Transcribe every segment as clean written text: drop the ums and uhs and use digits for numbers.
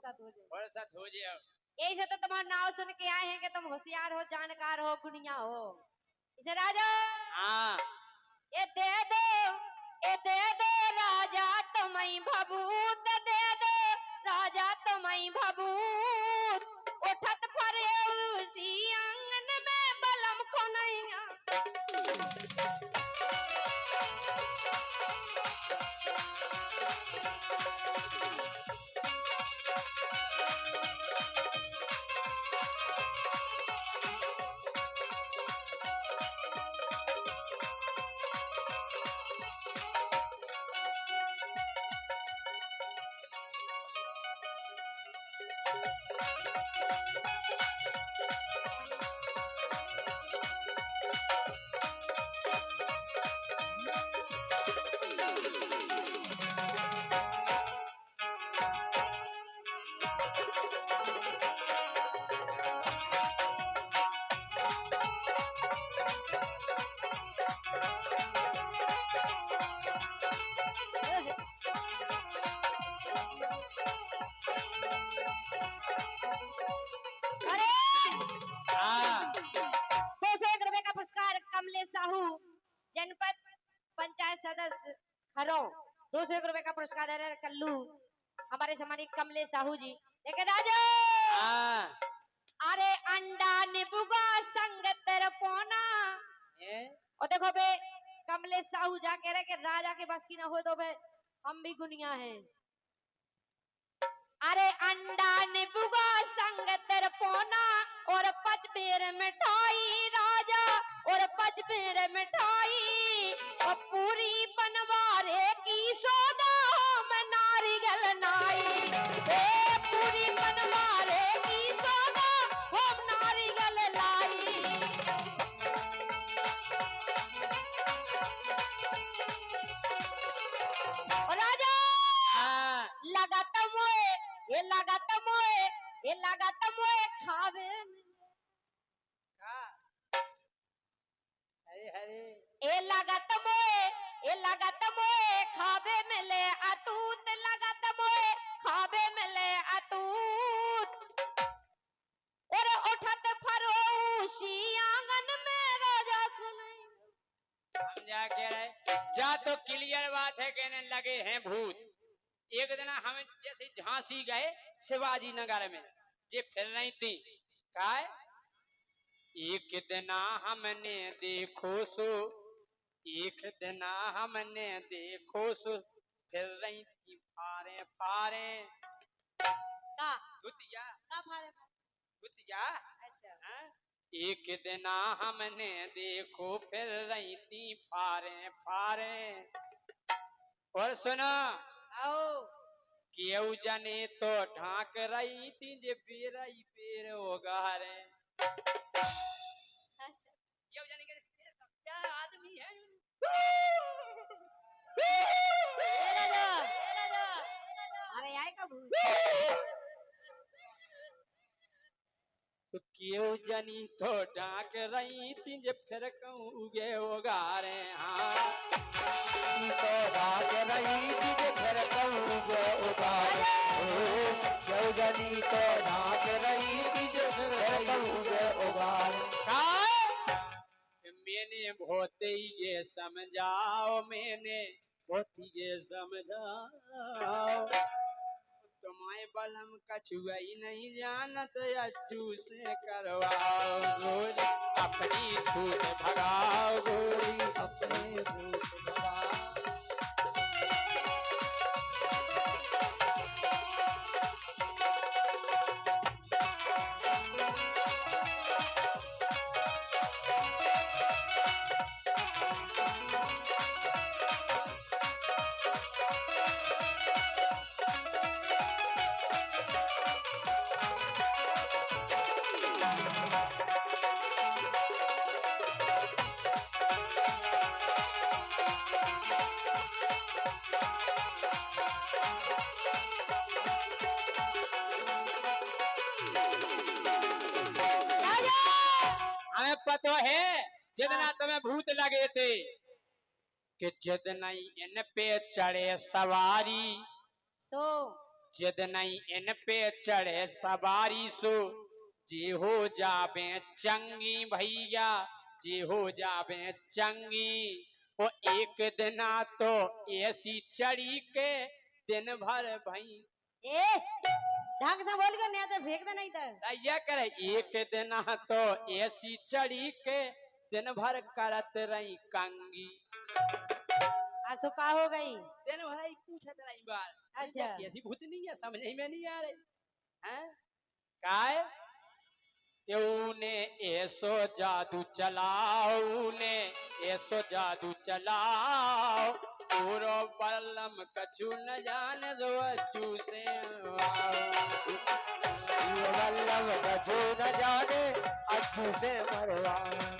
फुर्सत हो जाए। यही से तो तुम्हारा नाम सुन के आए हैं कि तुम होशियार हो, जानकार हो, गुनिया हो। इसे राजा हाँ ये दे दो राजा तुम्हें भभूत दे दो राजा तुम्हें भभूत उठत फरे उसी आंगन में बलम को नहीं साहू जनपद पंचायत सदस्य खरो 201 रुपए का पुरस्कार दे रहे कल्लू हमारे सम्मानित कमलेश साहू जी। लेकिन राजा अरे अंडा निबुगा संग तेरे पोना और देखो बे कमलेश साहू जा कह रहे कि राजा के बस की ना हो तो बे हम भी गुनिया हैं। अरे अंडा निबुगा संग तेरे पोना और 5 बेर मिठाई राजा और 5 बेर मिठाई और पूरी बनवारे की सौदा में नारियल नाई पूरी बनवारे की सौदा हम नारियल लाई। और राजा ये लगाता मोए खावे ए लागत मोए खावे मिले अतूत लागत मोए खावे मिले अतूत और उठत फरोशी आंगन में राजा को नहीं हम जा कह रहे जा तो क्लियर बात है कहने लगे हैं भूत। एक दिन हम जैसे झांसी गए शिवाजी नगर में जे फिर रही थी काय एक दिन हमने देखो सो एक दिन हमने देखो सो फिर रही थी फारे फारे का भूतिया फारे भूतिया। अच्छा एक दिन हमने देखो फिर रही थी फारे फारे और सुना आओ केऊ जने तो ढाक रही थी जे बेरई पेर ओगारे केऊ जने के क्या आदमी है अरे आए का भूत तो केऊ जनी तो ढाक रही थी जे फिर कहूँ गे ओगारे हाँ तो ढाक रही थी जे फिर कहूँ गे ओगारे केऊ जनी तो ढाक रही थी जे फिर कहूँ गे ओगारे मैंने बहुत ही ये समझाओ मैंने बहुत ही ये समझाओ तुम्हारे बलम कछुआ ही नहीं जानत अच्चू से करवाओ गोरी अपनी छूट भगाओ गोरी अपने भूत भगाओ। पतो है जितना तुम्हें भूत लगे थे कि जितना इन पे चढ़े सवारी सो जिद नहीं इन पे चढ़े सवारी सो जे हो जावे चंगी भैया, जे हो जावे चंगी। वो एक दिना तो ऐसी चढ़ी के दिन भर भई। ए ढंग से बोल के नहीं तो फेंक दे नहीं तो। सही करे, एक दिना तो ऐसी चढ़ी के दिन भर करत रही कंगी। आसो का हो गई? दिन भर ही पूछत रही बार। अच्छा। कैसी भूतनी है, समझ में नहीं आ रही हैं? काय ने ऐसो जादू चलाओ, ने ऐसो जादू चलाओ, पूरो बल्लम कछु न जाने दो अज्जू से वल्लभ कछु न जाने अज्जू से मरवाओ।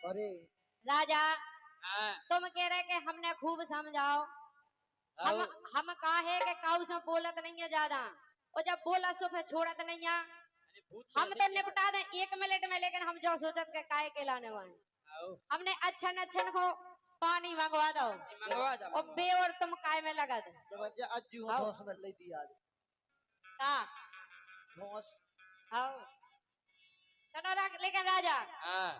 अरे राजा हाँ, तुम कह रहे कि हमने खूब समझाओ, हम और हम काहे के काऊ से बोलत नहीं है ज्यादा, और जब बोला सो फिर छोड़त नहीं है। भूत हम कैसे तो क्या निपटा दें 1 मिनट में, लेकिन हम जो सोचत के काहे के लाने वाले। आओ, हमने अच्छा को पानी मंगवा दो ये मंगवा दो, और बे और तुम काय में लगा दो। जब अंजे अज्जू हो आओ। धौस में ले दिया आज का धौस। आओ सुनो लेकिन राजा, हाँ,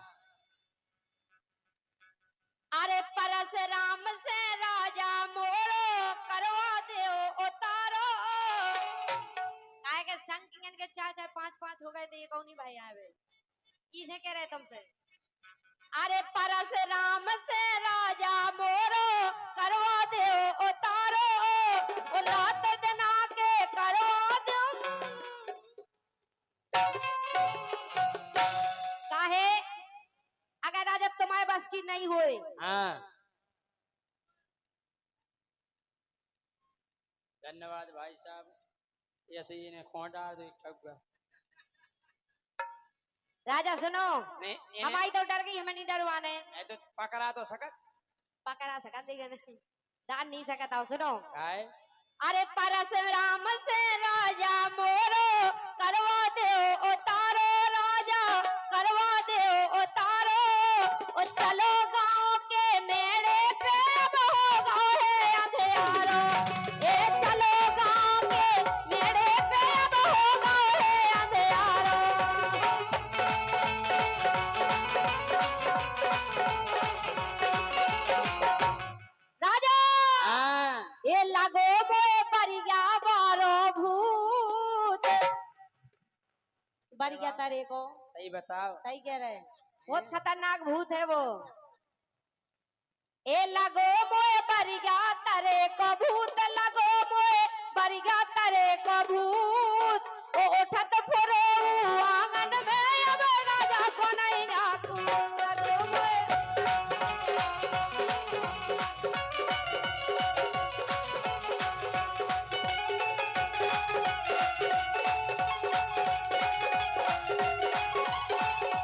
अरे परशुराम से राजा मोरो करवा दो उतारो। काहे के संग के 4-4 5-5 हो गए थे, ये कौन भाई आवे इसे कह रहे तुमसे। अरे परशुराम से राजा मोरो करवा दो उतारो, और रात दिन आके करवा दो। काहे अगर राजा तुम्हारे बस की नहीं होए, हाँ, धन्यवाद भाई साहब, ऐसे ही इन्हें खों डाल दो ठग। राजा सुनो, नहीं इन्हें हमारी तो डर गई, हमें नहीं डरवाने। ये तो पकड़ा तो सकत पकड़ा सकत लेकिन डाल नहीं सकता। सुनो, काय अरे परशुराम से राजा मोरो करवा दो उतारो, राजा करवा दो उतारो, और चलो गांव के मेड़े पे अब होगा है अंधियारो। ए चलो गांव के मेड़े पे अब होगा है अंधियारो। राजा हाँ, ये लगो मोए परिया बारो भूत। बढ़ गया तारे को, सही बताओ। सही कह रहे, बहुत खतरनाक भूत है वो। ए लगो मोए परिया तारे को भूत, लगो मोए परिया तारे को भूत। ओ उठत फुरो आंगन में अब राजा को नहीं आकू। लगो मोए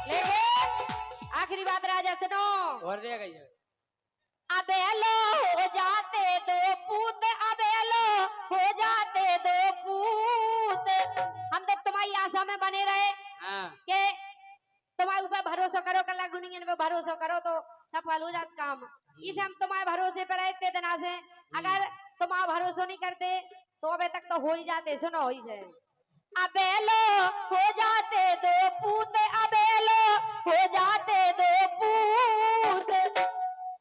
लेकिन आखिरी बात राजा सुनो, और रह गई है। अबेलो हो जाते दो पूत, अबेलो हो जाते दो पूत। हम तो तुम्हारी आशा में बने रहे हाँ, कि तुम्हारे ऊपर भरोसा करो, कल गुनियन पे भरोसा करो तो सफल हो जात काम। इसे हम तुम्हारे भरोसे पर रहे इतने दिना से, अगर तुम्हारा भरोसा नहीं करते तो अबे तक तो हो ही जाते। सुनो इसे, अबेलो हो जाते दो पूत, अबेलो हो जाते दो पूत।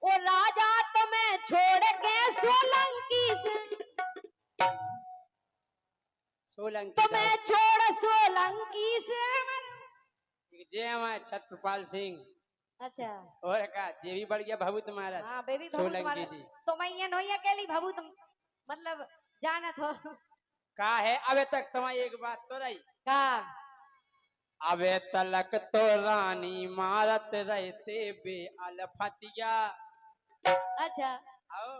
ओ राजा तुम्हें छोड़ के सोलंकी से, सोलंकी तुम्हें छोड़ सोलंकी से। जय हमारे छत्रपाल सिंह अच्छा और का जे भी बढ़ गया भभूत महाराज हाँ बेबी बहू सोलंकी तुम्हारे, जी तुम ये नहीं अकेली बहू, तुम मतलब जानत हो का है। अबे तक तुम्हारी एक बात तो रही, का। अबे तलक तो रानी मारत रहते बे अलफतिया। अच्छा आओ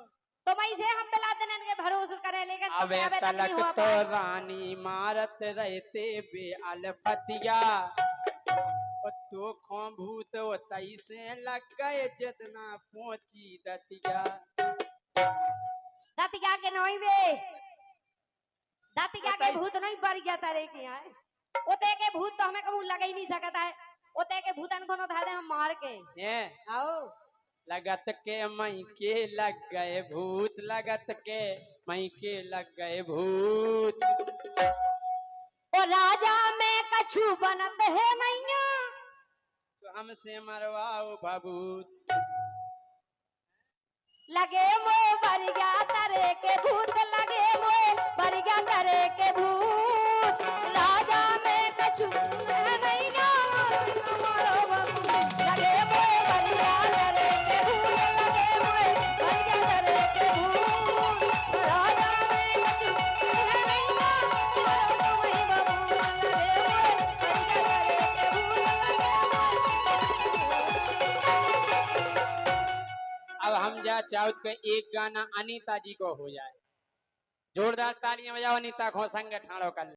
तो मैं इसे हम पिला देने के भरोसा करे लेकिन तो अबे अबे तक नहीं तलक हुआ तो पाए। रानी मारत रहते बे अलफतिया। ओ तो खो भूत ओ तैसे लग गए जितना पहुंची दतिया। दाती क्या के नहीं बे दाती क्या के बताइए। भूत नहीं पड़ गया तारे के यहाँ ओते के भूत तो हमें कबू लगा ही नहीं सकता है ओते के भूतन को तो था दे हम मार के ये आओ लगत के मई के लग गए भूत लगत के मई के लग गए भूत। ओ राजा में कछु बनत है नहीं तो हमसे मरवाओ भभूत। लगे मोए मर गया तारे के भूत लगे मोए मर गया तारे के भूत राजा में कछु है नहीं हमारो बाबू लगे मोए मर गया तारे के भूत लगे मोए मर गया तारे के भूत राजा में कछु है नहीं हमारो वही बाबू लगे मोए मर गया तारे के भूत। अब हम जा चाहत के एक गाना अनीता जी को हो जाए। जोरदार तालियां बजाओ अनीता को संग ठाड़ो कर।